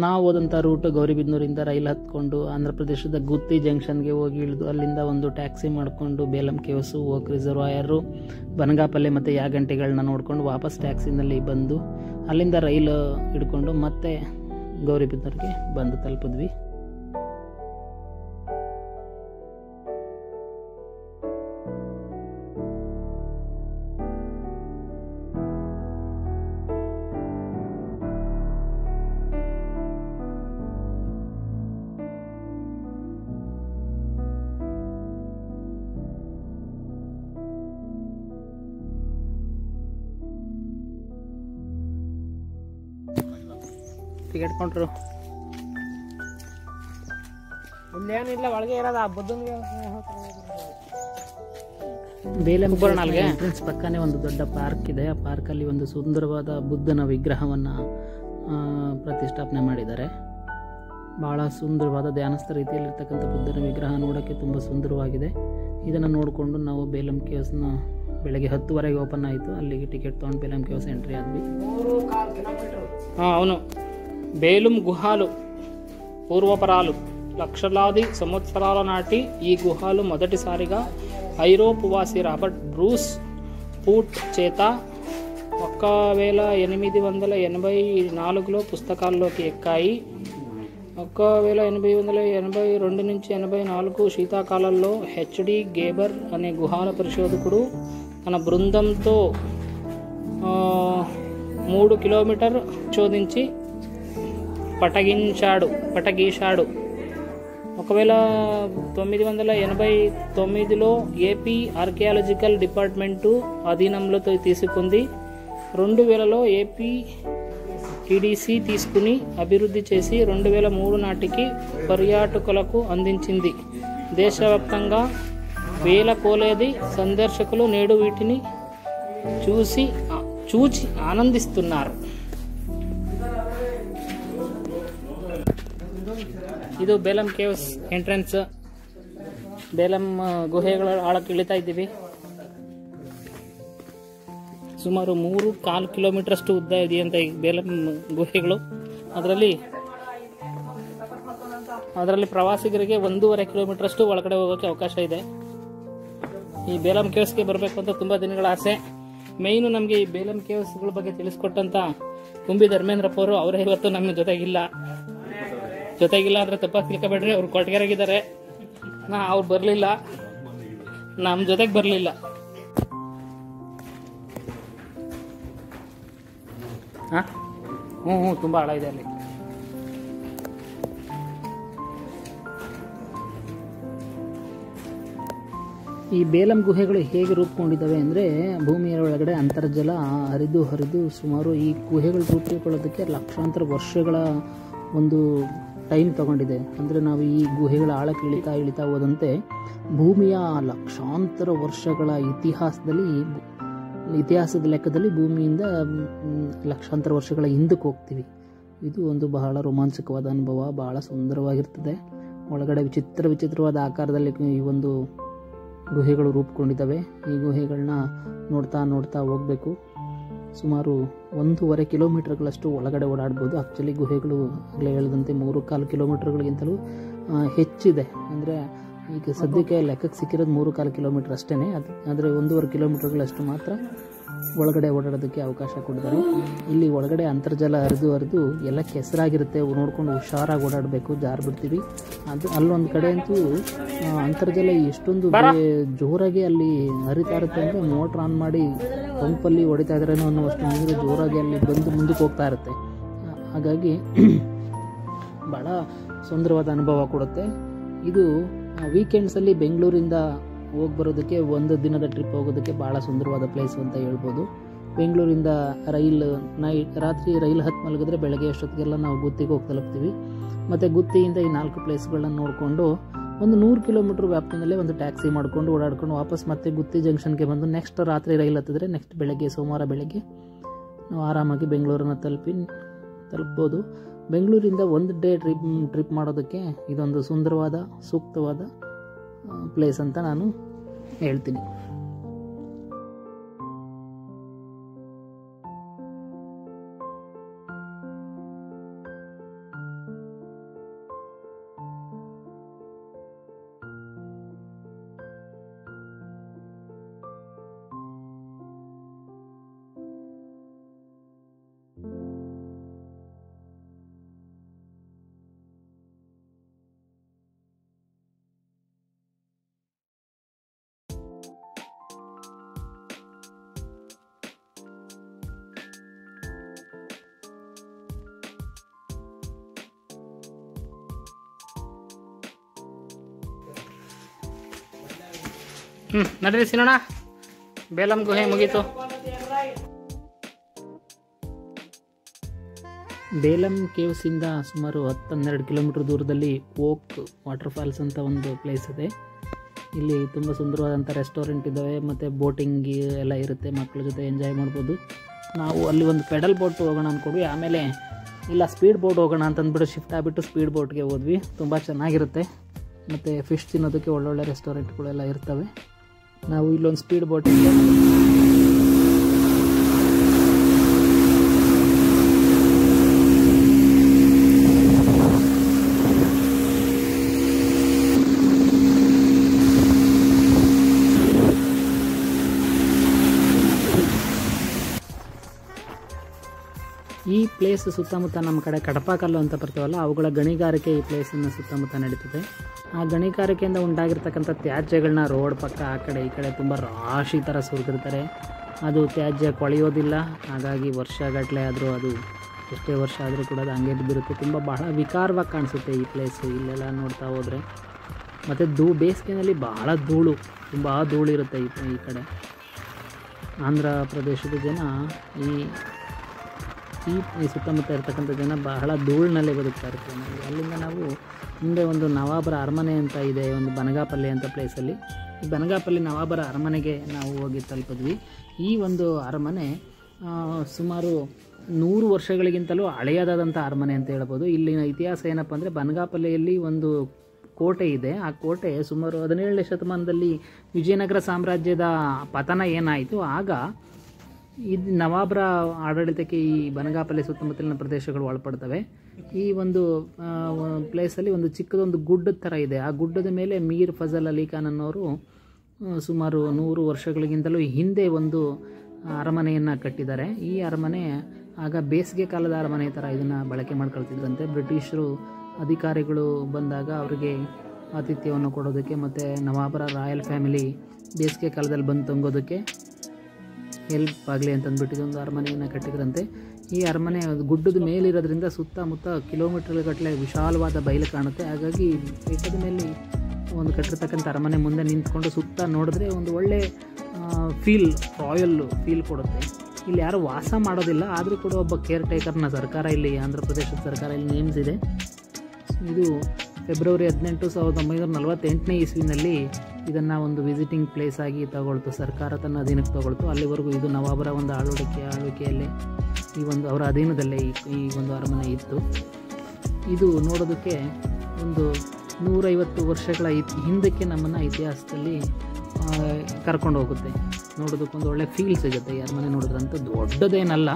ನಾವು ಹೋದಂಥ ರೂಟ್ ಗೌರಿಬಿದನೂರಿಂದ ರೈಲು ಹತ್ಕೊಂಡು ಆಂಧ್ರ ಪ್ರದೇಶದ ಗುತ್ತಿ ಜಂಕ್ಷನ್ಗೆ ಹೋಗಿ ಇಳಿದು ಅಲ್ಲಿಂದ ಒಂದು ಟ್ಯಾಕ್ಸಿ ಮಾಡಿಕೊಂಡು ಬೇಲಂ ಕೇವ್ಸು, ಓಕ್ ರಿಸರ್ವಾಯರು, ಬನಗಾಪಲ್ಲೆ ಮತ್ತು ಯಾಗಂಟಿಗಳನ್ನ ನೋಡ್ಕೊಂಡು ವಾಪಸ್ ಟ್ಯಾಕ್ಸಿನಲ್ಲಿ ಬಂದು ಅಲ್ಲಿಂದ ರೈಲು ಹಿಡ್ಕೊಂಡು ಮತ್ತೆ ಗೌರಿಬಿದನೂರಿಗೆ ಬಂದು ತಲುಪಿದ್ವಿ. ಟಿಕೆಟ್ ಕೌಂಟ್ರು ಇಲ್ಲೇನಿಲ್ಲ, ಒಳಗೆ ಇರೋದು ಆ ಬುದ್ಧನಿಗೆ ಬೇಲಂ ಎಂಟ್ರೆನ್ಸ್ ಪಕ್ಕನೇ ಒಂದು ದೊಡ್ಡ ಪಾರ್ಕ್ ಇದೆ. ಆ ಪಾರ್ಕಲ್ಲಿ ಒಂದು ಸುಂದರವಾದ ಬುದ್ಧನ ವಿಗ್ರಹವನ್ನು ಪ್ರತಿಷ್ಠಾಪನೆ ಮಾಡಿದ್ದಾರೆ. ಭಾಳ ಸುಂದರವಾದ ಧ್ಯಾನಸ್ಥ ರೀತಿಯಲ್ಲಿರ್ತಕ್ಕಂಥ ಬುದ್ಧನ ವಿಗ್ರಹ ನೋಡೋಕ್ಕೆ ತುಂಬ ಸುಂದರವಾಗಿದೆ. ಇದನ್ನು ನೋಡಿಕೊಂಡು ನಾವು ಬೇಲಂ ಕೇವ್ಸ್ನ ಬೆಳಗ್ಗೆ 10:30 ಓಪನ್ ಆಯಿತು. ಅಲ್ಲಿಗೆ ಟಿಕೆಟ್ ತೊಗೊಂಡು ಬೇಲಂ ಕೇವ್ಸ್ ಎಂಟ್ರಿ ಆದ್ವಿ. అవును బేలుం గుహాలు పూర్వపరాలు లక్షలాది సంవత్సరాల నాటి ఈ గుహాలు మొదటిసారిగా ఐరోపు వాసి రాబర్ట్ బ్రూస్ పూట్ చేత 1884లో పుస్తకాల్లోకి ఎక్కాయి. 1882 నుంచి 84 శీతాకాలంలో హెచ్డి గేబర్ అనే గుహాల పరిశోధకుడు తన బృందంతో 3 కిలోమీటర్ శోధించి పటగీశాడు. 1989లో ఏపీ ఆర్కియాలజికల్ డిపార్ట్మెంటు అధీనంలో తీసుకుంది. 2000లో ఏపీ టీడీసీ తీసుకుని అభివృద్ధి చేసి 2003 నాటికి పర్యాటకులకు అందించింది. దేశవ్యాప్తంగా వేల కొలది సందర్శకులు నేడు వీటిని చూసి ಆನಂದಿಸುತ್ತಾರೆ. ಇದು ಬೇಲಂ ಕೇವ್ಸ್ ಎಂಟ್ರೆನ್ಸ್. ಬೇಲಂ ಗುಹೆಗಳ ಆಳಕ್ಕೆ ಇಳಿತಾ ಇದ್ದೀವಿ. ಸುಮಾರು 3.25 ಕಿಲೋಮೀಟರ್ ಅಷ್ಟು ಉದ್ದ ಇದೆಯಂತ ಈ ಬೇಲಂ ಗುಹೆಗಳು. ಅದರಲ್ಲಿ ಪ್ರವಾಸಿಗರಿಗೆ 1.5 ಕಿಲೋಮೀಟರ್ ಅಷ್ಟು ಒಳಗಡೆ ಹೋಗೋಕ್ಕೆ ಅವಕಾಶ ಇದೆ. ಈ ಬೇಲಂ ಕೇವ್ಸ್ಗೆ ಬರಬೇಕು ಅಂತ ತುಂಬ ದಿನಗಳ ಆಸೆ. ಮೇಯ್ನು ನಮಗೆ ಈ ಬೇಲಂ ಕೇವ್ಸ್ಗಳ ಬಗ್ಗೆ ತಿಳಿಸ್ಕೊಟ್ಟಂತ ಕುಂಬಿ ಧರ್ಮೇಂದ್ರಪ್ಪ ಅವರು, ಅವರೇ ಇವತ್ತು ನಮ್ಮ ಜೊತೆಗಿಲ್ಲ ಅಂದ್ರೆ ತಪ್ಪಾಗಿ ತಿಳ್ಕೊಬೇಡ್ರಿ. ಅವ್ರು ಕೊಟ್ಟಿಗೆರಾಗಿದ್ದಾರೆ. ಅವ್ರು ಬರಲಿಲ್ಲ, ನಮ್ಮ ಜೊತೆಗೆ ಬರಲಿಲ್ಲ. ಹ್ಞೂ ತುಂಬ ಆಳ ಇದೆ ಅಲ್ಲಿ. ಈ ಬೇಲಂ ಗುಹೆಗಳು ಹೇಗೆ ರೂಪುಗೊಂಡಿದ್ದಾವೆ ಅಂದರೆ, ಭೂಮಿಯ ಒಳಗಡೆ ಅಂತರ್ಜಲ ಹರಿದು ಸುಮಾರು ಈ ಗುಹೆಗಳು ರೂಪುಗೊಳ್ಳೋದಕ್ಕೆ ಲಕ್ಷಾಂತರ ವರ್ಷಗಳ ಒಂದು ಟೈಮ್ ತಗೊಂಡಿದೆ. ಅಂದರೆ ನಾವು ಈ ಗುಹೆಗಳ ಆಳಕ್ಕೆ ಇಳಿತಾ ಹೋದಂತೆ ಭೂಮಿಯ ಲಕ್ಷಾಂತರ ವರ್ಷಗಳ ಇತಿಹಾಸದ ಲೆಕ್ಕದಲ್ಲಿ ಭೂಮಿಯಿಂದ ಲಕ್ಷಾಂತರ ವರ್ಷಗಳ ಹಿಂದಕ್ಕೆ ಹೋಗ್ತೀವಿ. ಇದು ಒಂದು ಬಹಳ ರೋಮಾಂಚಕವಾದ ಅನುಭವ, ಬಹಳ ಸುಂದರವಾಗಿರ್ತದೆ. ಒಳಗಡೆ ವಿಚಿತ್ರವಾದ ಆಕಾರದಲ್ಲಿ ಈ ಒಂದು ಗುಹೆಗಳು ರೂಪುಗೊಂಡಿದ್ದಾವೆ. ಈ ಗುಹೆಗಳನ್ನ ನೋಡ್ತಾ ಹೋಗಬೇಕು. ಸುಮಾರು 1.5 ಕಿಲೋಮೀಟರ್ಗಳಷ್ಟು ಒಳಗಡೆ ಓಡಾಡ್ಬೋದು. ಆ್ಯಕ್ಚುಲಿ ಗುಹೆಗಳು ಆಗಲೇ ಹೇಳಿದಂತೆ 3.25 ಕಿಲೋಮೀಟರ್ಗಳಿಗಿಂತಲೂ ಹೆಚ್ಚಿದೆ. ಅಂದರೆ ಈಗ ಸದ್ಯಕ್ಕೆ ಲೆಕ್ಕಕ್ಕೆ ಸಿಕ್ಕಿರೋದು 3.25 ಕಿಲೋಮೀಟರ್ ಅಷ್ಟೇ. ಆದರೆ 1.5 ಕಿಲೋಮೀಟರ್ಗಳಷ್ಟು ಮಾತ್ರ ಒಳಗಡೆ ಓಡಾಡೋದಕ್ಕೆ ಅವಕಾಶ ಕೊಟ್ಟಿದ್ದಾರೆ. ಇಲ್ಲಿ ಒಳಗಡೆ ಅಂತರ್ಜಲ ಹರಿದು ಎಲ್ಲ ಕೆಸರಾಗಿರುತ್ತೆ. ನೋಡ್ಕೊಂಡು ಹುಷಾರಾಗಿ ಓಡಾಡಬೇಕು, ಜಾರ್ಬಿಡ್ತೀವಿ. ಅಲ್ಲೊಂದು ಕಡೆ ಅಂತೂ ಅಂತರ್ಜಲ ಎಷ್ಟೊಂದು ಜೋರಾಗಿ ಅಲ್ಲಿ ಹರಿತಾ ಇರುತ್ತೆ ಅಂದರೆ, ಮೋಟ್ರ್ ಆನ್ ಮಾಡಿ ಪಂಪಲ್ಲಿ ಹೊಡಿತಾ ಇದ್ರೇನೋ ಅನ್ನೋಷ್ಟು ನೀರು ಜೋರಾಗಿ ಅಲ್ಲಿ ಬಂದು ಮುಂದಕ್ಕೆ ಹೋಗ್ತಾ ಇರುತ್ತೆ. ಹಾಗಾಗಿ ಭಾಳ ಸುಂದರವಾದ ಅನುಭವ ಕೊಡುತ್ತೆ. ಇದು ವೀಕೆಂಡ್ಸಲ್ಲಿ ಬೆಂಗಳೂರಿಂದ ಹೋಗಿ ಬರೋದಕ್ಕೆ, ಒಂದು ದಿನದ ಟ್ರಿಪ್ ಹೋಗೋದಕ್ಕೆ ಭಾಳ ಸುಂದರವಾದ ಪ್ಲೇಸು ಅಂತ ಹೇಳ್ಬೋದು. ಬೆಂಗಳೂರಿಂದ ರಾತ್ರಿ ರೈಲು ಹತ್ತಿ ಮಲಗಿದ್ರೆ ಬೆಳಗ್ಗೆ ಅಷ್ಟೊತ್ತಿಗೆಲ್ಲ ನಾವು ಗುತ್ತಿಗೆ ಹೋಗಿ ತಲುಪ್ತೀವಿ. ಮತ್ತು ಗುತ್ತಿಯಿಂದ ಈ 4 ಪ್ಲೇಸ್ಗಳನ್ನ ನೋಡಿಕೊಂಡು ಒಂದು 100 ಕಿಲೋಮೀಟ್ರ್ ವ್ಯಾಪ್ತಿನಲ್ಲೇ ಒಂದು ಟ್ಯಾಕ್ಸಿ ಮಾಡ್ಕೊಂಡು ಓಡಾಡ್ಕೊಂಡು ವಾಪಸ್ ಮತ್ತೆ ಗುತ್ತಿ ಜಂಕ್ಷನ್ಗೆ ಬಂದು ನೆಕ್ಸ್ಟ್ ರಾತ್ರಿ ರೈಲು ಹತ್ತಿದ್ರೆ ನೆಕ್ಸ್ಟ್ ಸೋಮವಾರ ಬೆಳಗ್ಗೆ ನಾವು ಆರಾಮಾಗಿ ಬೆಂಗಳೂರನ್ನು ತಲುಪ್ಬೋದು. ಬೆಂಗಳೂರಿಂದ ಒಂದು ಡೇ ಟ್ರಿಪ್ ಮಾಡೋದಕ್ಕೆ ಇದೊಂದು ಸುಂದರವಾದ ಸೂಕ್ತವಾದ ಪ್ಲೇಸ್ ಅಂತ ನಾನು ಹೇಳ್ತೀನಿ. ನಡ್ರಿ ಸಿನೋಣ. ಬೇಲಂ ಗುಹೆ ಮುಗೀತು. ಬೇಲಂ ಕೇವ್ಸಿಂದ ಸುಮಾರು 10-12 ಕಿಲೋಮೀಟರ್ ದೂರದಲ್ಲಿ ಓಕ್ ವಾಟರ್ ಫಾಲ್ಸ್ ಅಂತ ಒಂದು ಪ್ಲೇಸ್ ಇದೆ. ಇಲ್ಲಿ ತುಂಬ ಸುಂದರವಾದಂಥ ರೆಸ್ಟೋರೆಂಟ್ ಇದ್ದಾವೆ ಮತ್ತು ಬೋಟಿಂಗ್ ಎಲ್ಲ ಇರುತ್ತೆ, ಮಕ್ಕಳ ಜೊತೆ ಎಂಜಾಯ್ ಮಾಡ್ಬೋದು. ನಾವು ಅಲ್ಲಿ ಒಂದು ಪೆಡಲ್ ಬೋಟ್ ಹೋಗೋಣ ಅಂದ್ಕೊಂಡ್ವಿ, ಆಮೇಲೆ ಇಲ್ಲ ಸ್ಪೀಡ್ ಬೋಟ್ ಹೋಗೋಣ ಅಂತಂದ್ಬಿಟ್ಟು ಶಿಫ್ಟ್ ಆಗಿಬಿಟ್ಟು ಸ್ಪೀಡ್ ಬೋಟ್ಗೆ ಹೋದ್ವಿ. ತುಂಬ ಚೆನ್ನಾಗಿರುತ್ತೆ ಮತ್ತು ಫಿಶ್ ತಿನ್ನೋದಕ್ಕೆ ಒಳ್ಳೊಳ್ಳೆ ರೆಸ್ಟೋರೆಂಟ್ಗಳೆಲ್ಲ ಇರ್ತವೆ. ನಾವು ಇಲ್ಲೊಂದು ಸ್ಪೀಡ್ ಬೋಟ್ ಈ ಪ್ಲೇಸ್ ಸುತ್ತಮುತ್ತ ನಮ್ಮ ಕಡೆ ಕಡಪಕಲ್ಲು ಅಂತ ಬರ್ತಾವಲ್ಲ, ಅವುಗಳ ಗಣಿಗಾರಿಕೆ ಈ ಪ್ಲೇಸನ್ನು ಸುತ್ತಮುತ್ತ ನಡೀತದೆ. ಆ ಗಣಿಗಾರಿಕೆಯಿಂದ ಉಂಟಾಗಿರ್ತಕ್ಕಂಥ ತ್ಯಾಜ್ಯಗಳನ್ನ ರೋಡ್ ಪಕ್ಕ ಆ ಕಡೆ ಈ ಕಡೆ ತುಂಬ ರಾಶಿ ಥರ ಸುರಿದಿರ್ತಾರೆ. ಅದು ತ್ಯಾಜ್ಯ ಕೊಳೆಯೋದಿಲ್ಲ, ಹಾಗಾಗಿ ವರ್ಷಗಟ್ಟಲೆ ಆದರೂ ಅದು ಎಷ್ಟೇ ವರ್ಷ ಆದರೂ ಕೂಡ ಅದು ಹಂಗೆ ಬಿದ್ದಿರುತ್ತೆ. ತುಂಬ ಬಹಳ ವಿಕಾರವಾಗಿ ಕಾಣಿಸುತ್ತೆ ಈ ಪ್ಲೇಸು ಇಲ್ಲೆಲ್ಲ ನೋಡ್ತಾ ಹೋದರೆ. ಮತ್ತು ಬೇಸಿಗೆಯಲ್ಲಿ ಬಹಳ ಧೂಳು, ತುಂಬ ಧೂಳಿರುತ್ತೆ ಈ ಕಡೆ. ಆಂಧ್ರ ಪ್ರದೇಶದ ಜನ ಈ ಸುತ್ತಮುತ್ತ ಇರ್ತಕ್ಕಂಥ ಜನ ಬಹಳ ಧೂಳಿನಲ್ಲೇ ಬದುಕ್ತಾ ಇರ್ತೀವಿ ನಾವು. ಅಲ್ಲಿಂದ ನಾವು ಮುಂದೆ ಒಂದು ನವಾಬರ ಅರಮನೆ ಅಂತ ಇದೆ, ಒಂದು ಬನಗಾಪಲ್ಲಿ ಅಂತ ಪ್ಲೇಸಲ್ಲಿ. ಈ ಬನಗಾಪಲ್ಲಿ ನವಾಬರ ಅರಮನೆಗೆ ನಾವು ಹೋಗಿ ತಲುಪಿದ್ವಿ. ಈ ಒಂದು ಅರಮನೆ ಸುಮಾರು 100 ವರ್ಷಗಳಿಗಿಂತಲೂ ಹಳೆಯದಾದಂಥ ಅರಮನೆ ಅಂತ ಹೇಳ್ಬೋದು. ಇಲ್ಲಿನ ಇತಿಹಾಸ ಏನಪ್ಪ ಅಂದರೆ, ಬನಗಾಪಲ್ಲಿಯಲ್ಲಿ ಒಂದು ಕೋಟೆ ಇದೆ. ಆ ಕೋಟೆ ಸುಮಾರು 17ನೇ ಶತಮಾನದಲ್ಲಿ ವಿಜಯನಗರ ಸಾಮ್ರಾಜ್ಯದ ಪತನ ಏನಾಯಿತು, ಆಗ ಇದು ನವಾಬರ ಆಡಳಿತಕ್ಕೆ ಈ ಬನಗಾಪಲ್ಲಿ ಸುತ್ತಮುತ್ತಲಿನ ಪ್ರದೇಶಗಳು ಒಳಪಡ್ತವೆ. ಈ ಒಂದು ಪ್ಲೇಸಲ್ಲಿ ಒಂದು ಚಿಕ್ಕದೊಂದು ಗುಡ್ಡದ ಥರ ಇದೆ. ಆ ಗುಡ್ಡದ ಮೇಲೆ ಮೀರ್ ಫಜಲ್ ಅಲಿ ಖಾನ್ ಅನ್ನೋರು ಸುಮಾರು 100 ವರ್ಷಗಳಿಗಿಂತಲೂ ಹಿಂದೆ ಒಂದು ಅರಮನೆಯನ್ನು ಕಟ್ಟಿದ್ದಾರೆ. ಈ ಅರಮನೆ ಆಗ ಬೇಸಿಗೆ ಕಾಲದ ಅರಮನೆ ಥರ ಇದನ್ನು ಬಳಕೆ ಮಾಡ್ಕೊಳ್ತಿದ್ರಂತೆ. ಬ್ರಿಟಿಷರು ಅಧಿಕಾರಿಗಳು ಬಂದಾಗ ಅವರಿಗೆ ಆತಿಥ್ಯವನ್ನು ಕೊಡೋದಕ್ಕೆ ಮತ್ತು ನವಾಬರ ರಾಯಲ್ ಫ್ಯಾಮಿಲಿ ಬೇಸಿಗೆ ಕಾಲದಲ್ಲಿ ಬಂದು ತಂಗೋದಕ್ಕೆ ಹೆಲ್ಪ್ ಆಗಲಿ ಅಂತಂದ್ಬಿಟ್ಟು ಇದೊಂದು ಅರಮನೆಯನ್ನು ಕಟ್ಟಿದ್ರಂತೆ. ಈ ಅರಮನೆ ಗುಡ್ಡದ ಮೇಲಿರೋದ್ರಿಂದ ಸುತ್ತಮುತ್ತ ಕಿಲೋಮೀಟರ್ಗಟ್ಟಲೆ ವಿಶಾಲವಾದ ಬಯಲು ಕಾಣುತ್ತೆ. ಹಾಗಾಗಿ ಬೆಟ್ಟದ ಮೇಲೆ ಒಂದು ಕಟ್ಟಿರ್ತಕ್ಕಂಥ ಅರಮನೆ ಮುಂದೆ ನಿಂತ್ಕೊಂಡು ಸುತ್ತ ನೋಡಿದ್ರೆ ಒಂದು ಒಳ್ಳೆ ರಾಯಲ್ ಫೀಲ್ ಕೊಡುತ್ತೆ. ಇಲ್ಲಿ ಯಾರು ವಾಸ ಮಾಡೋದಿಲ್ಲ, ಆದರೂ ಕೂಡ ಒಬ್ಬ ಕೇರ್ ಟೇಕರ್ನ ಸರ್ಕಾರ ಇಲ್ಲಿ ಆಂಧ್ರ ಪ್ರದೇಶದ ಸರ್ಕಾರ ಇಲ್ಲಿ ನೇಮಿಸಿದೆ. ಇದು ಫೆಬ್ರವರಿ 18, 1948ನೇ ಇಸ್ವಿನಲ್ಲಿ ಇದನ್ನು ಒಂದು ವಿಸಿಟಿಂಗ್ ಪ್ಲೇಸ್ ಆಗಿ ತಗೊಳ್ತು, ಸರ್ಕಾರ ತನ್ನ ಅಧೀನಕ್ಕೆ ತಗೊಳ್ತು. ಅಲ್ಲಿವರೆಗೂ ಇದು ನವಾಬರ ಒಂದು ಆಳ್ವಿಕೆಯಲ್ಲಿ ಈ ಒಂದು ಅವರ ಅಧೀನದಲ್ಲೇ ಈ ಒಂದು ಅರಮನೆ ಇತ್ತು. ಇದು ನೋಡೋದಕ್ಕೆ ಒಂದು 150 ವರ್ಷಗಳ ಹಿಂದಕ್ಕೆ ನಮ್ಮನ್ನು ಇತಿಹಾಸದಲ್ಲಿ ಕರ್ಕೊಂಡು ಹೋಗುತ್ತೆ. ನೋಡೋದಕ್ಕೊಂದು ಒಳ್ಳೆ ಫೀಲ್ ಸಿಗುತ್ತೆ ಈ ಅರಮನೆ ನೋಡಿದ್ರಂತೂ. ದೊಡ್ಡದೇನಲ್ಲ,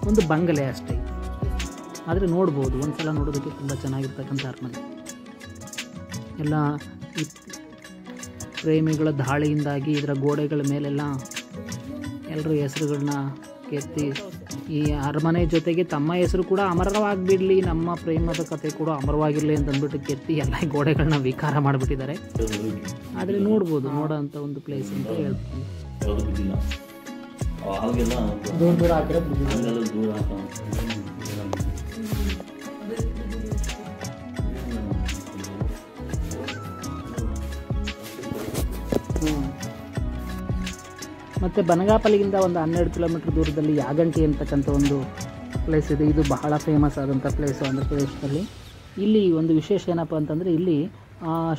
ಒಂದು ಬಂಗಲೆ ಅಷ್ಟೇ, ಆದರೆ ನೋಡ್ಬೋದು, ಒಂದು ಸಲ ನೋಡೋದಕ್ಕೆ ತುಂಬ ಚೆನ್ನಾಗಿರ್ತಕ್ಕಂಥ ಅರಮನೆ. ಎಲ್ಲ ಈ ಪ್ರೇಮಿಗಳ ದಾಳಿಯಿಂದಾಗಿ ಇದರ ಗೋಡೆಗಳ ಮೇಲೆಲ್ಲ ಎಲ್ಲರೂ ಹೆಸರುಗಳನ್ನ ಕೆತ್ತಿ, ಈ ಅರಮನೆ ಜೊತೆಗೆ ತಮ್ಮ ಹೆಸರು ಕೂಡ ಅಮರವಾಗಿಬಿಡಲಿ, ನಮ್ಮ ಪ್ರೇಮದ ಕತೆ ಕೂಡ ಅಮರವಾಗಿರಲಿ ಅಂತಂದ್ಬಿಟ್ಟು ಕೆತ್ತಿ ಎಲ್ಲ ಗೋಡೆಗಳನ್ನ ವಿಕಾರ ಮಾಡಿಬಿಟ್ಟಿದ್ದಾರೆ. ಆದರೆ ನೋಡ್ಬೋದು, ನೋಡೋ ಅಂಥ ಒಂದು ಪ್ಲೇಸ್ ಅಂತ ಹೇಳ್ತೀನಿ. ದೂರ ಹಾಕಿರೋ ಮತ್ತು ಬನಗಾಪಲ್ಲಿಗಿಂತ ಒಂದು 12 ಕಿಲೋಮೀಟರ್ ದೂರದಲ್ಲಿ ಯಾಗಂಟಿ ಅಂತಕ್ಕಂಥ ಒಂದು ಪ್ಲೇಸ್ ಇದೆ. ಇದು ಬಹಳ ಫೇಮಸ್ ಆದಂಥ ಪ್ಲೇಸು ಆಂಧ್ರ ಪ್ರದೇಶದಲ್ಲಿ. ಇಲ್ಲಿ ಒಂದು ವಿಶೇಷ ಏನಪ್ಪ ಅಂತಂದರೆ, ಇಲ್ಲಿ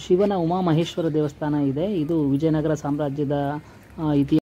ಶಿವನ ಉಮಾಮಹೇಶ್ವರ ದೇವಸ್ಥಾನ ಇದೆ. ಇದು ವಿಜಯನಗರ ಸಾಮ್ರಾಜ್ಯದ ಇತಿಹಾಸ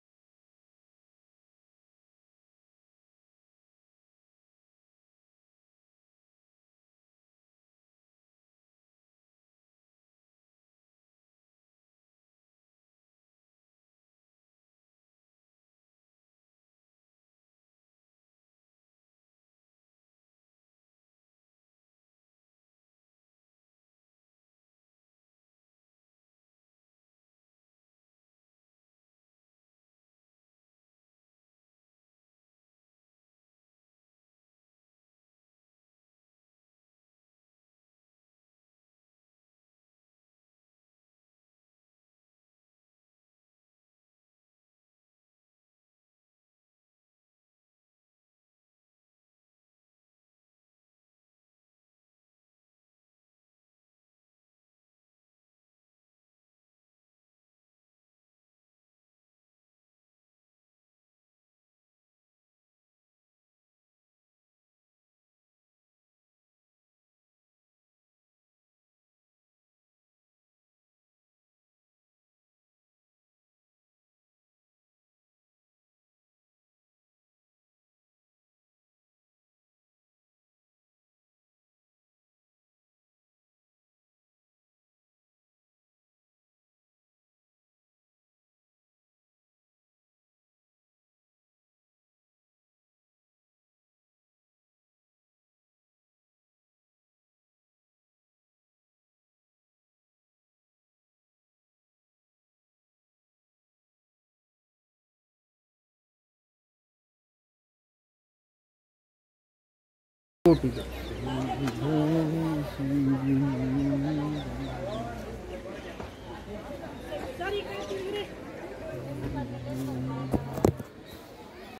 ರೂಟ್ ಇದೆ.